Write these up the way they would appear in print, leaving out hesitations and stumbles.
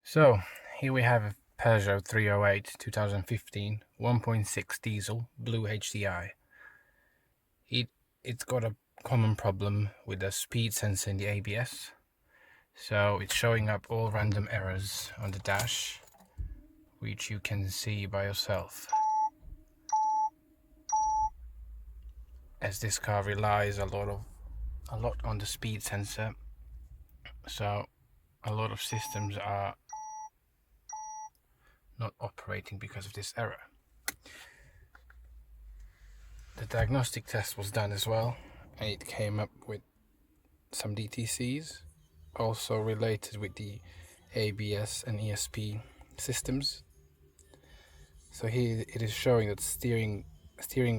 So here we have a Peugeot 308 2015 1.6 diesel blue HDI. It's got a common problem with the speed sensor in the ABS. So it's showing up all random errors on the dash, which you can see by yourself. As this car relies a lot on the speed sensor, so a lot of systems are not operating because of this error. The diagnostic test was done as well, and it came up with some DTCs, also related with the ABS and ESP systems. So here it is showing that steering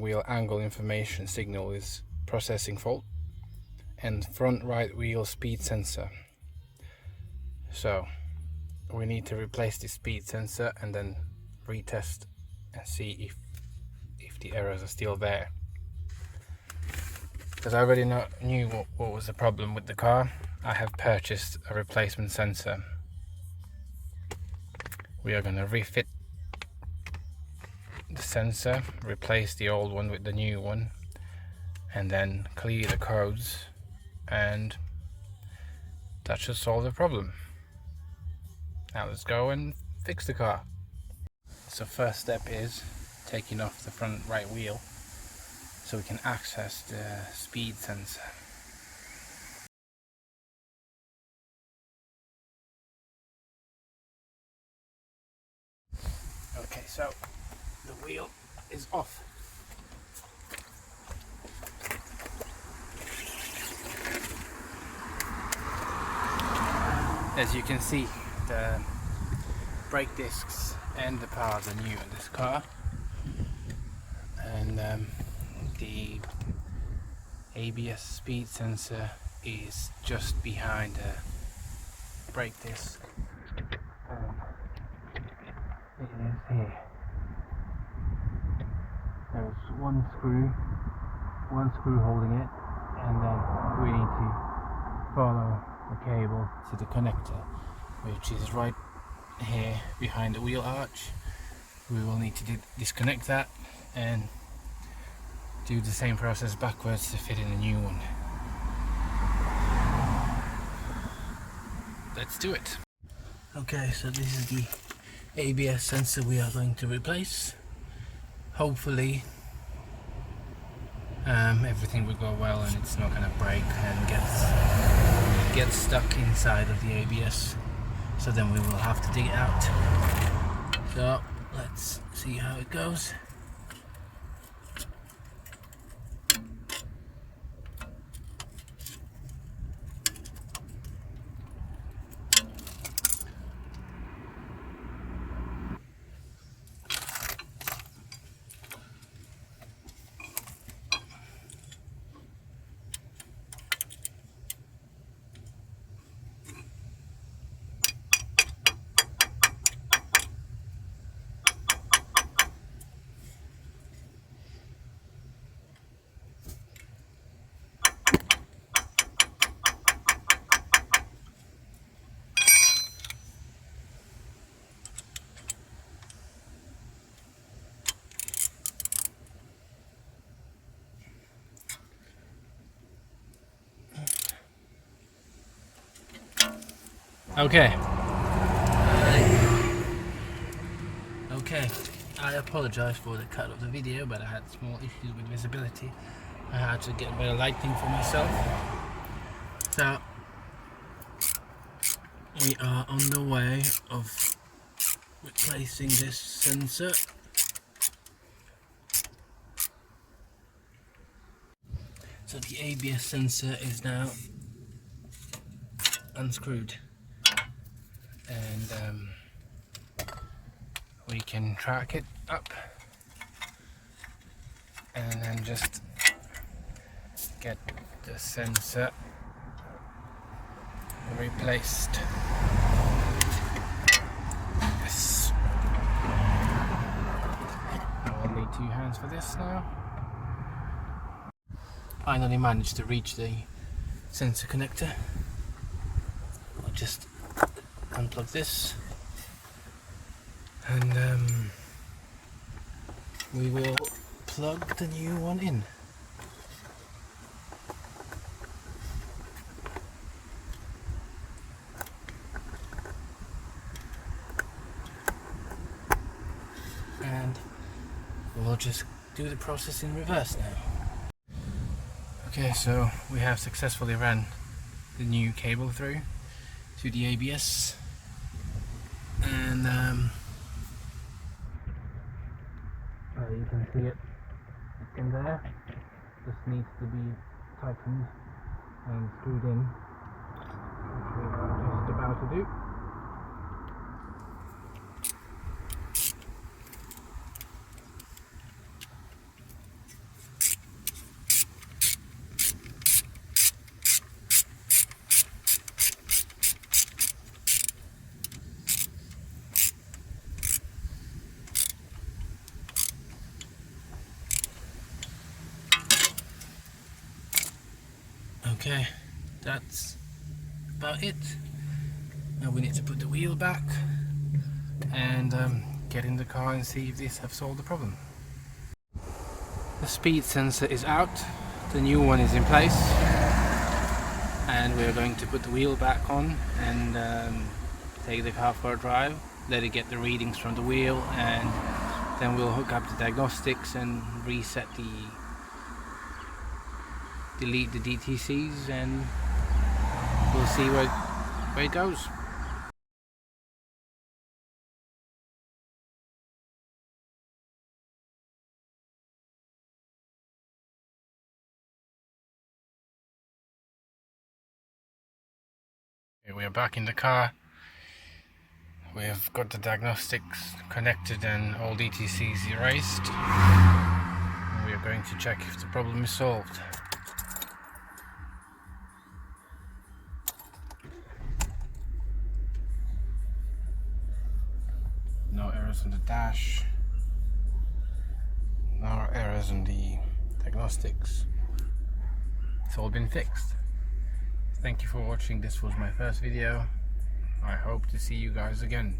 wheel angle information signal is processing fault, and front right wheel speed sensor. So we need to replace the speed sensor and then retest and see if the errors are still there. Because I already knew what was the problem with the car, I have purchased a replacement sensor. We are going to refit the sensor, replace the old one with the new one, and then clear the codes, and that should solve the problem. Now let's go and fix the car. So first step is taking off the front right wheel so we can access the speed sensor. Okay, so the wheel is off. As you can see, the brake discs and the pads are new in this car, and the ABS speed sensor is just behind the brake disc. It is here. There's one screw holding it, and then we need to follow the cable to the connector, which is right here behind the wheel arch. We will need to disconnect that and do the same process backwards to fit in a new one. Let's do it. Okay, so this is the ABS sensor we are going to replace. Hopefully everything will go well and it's not going to break and get stuck inside of the ABS, so then we will have to dig it out. So let's see how it goes. Okay. I apologize for the cut of the video, but I had small issues with visibility. I had to get better lighting for myself. So we are on the way of replacing this sensor. So the ABS sensor is now unscrewed, and we can track it up and then just get the sensor replaced. Yes. I will need 2 hands for this now. Finally managed to reach the sensor connector. I'll just unplug this and we will plug the new one in. And we'll just do the process in reverse now. Okay, so we have successfully ran the new cable through to the ABS, and you can see it in there. Just needs to be tightened and screwed in, which we are just about to do. Okay, that's about it. Now we need to put the wheel back and get in the car and see if this have solved the problem. The speed sensor is out, the new one is in place, and we're going to put the wheel back on and take the car for a drive, let it get the readings from the wheel, and then we'll hook up the diagnostics and reset delete the DTCs, and we'll see where it goes. Okay, we are back in the car. We have got the diagnostics connected and all DTCs erased. We are going to check if the problem is solved. No errors on the dash, no errors on the diagnostics. It's all been fixed. Thank you for watching. This was my first video. I hope to see you guys again.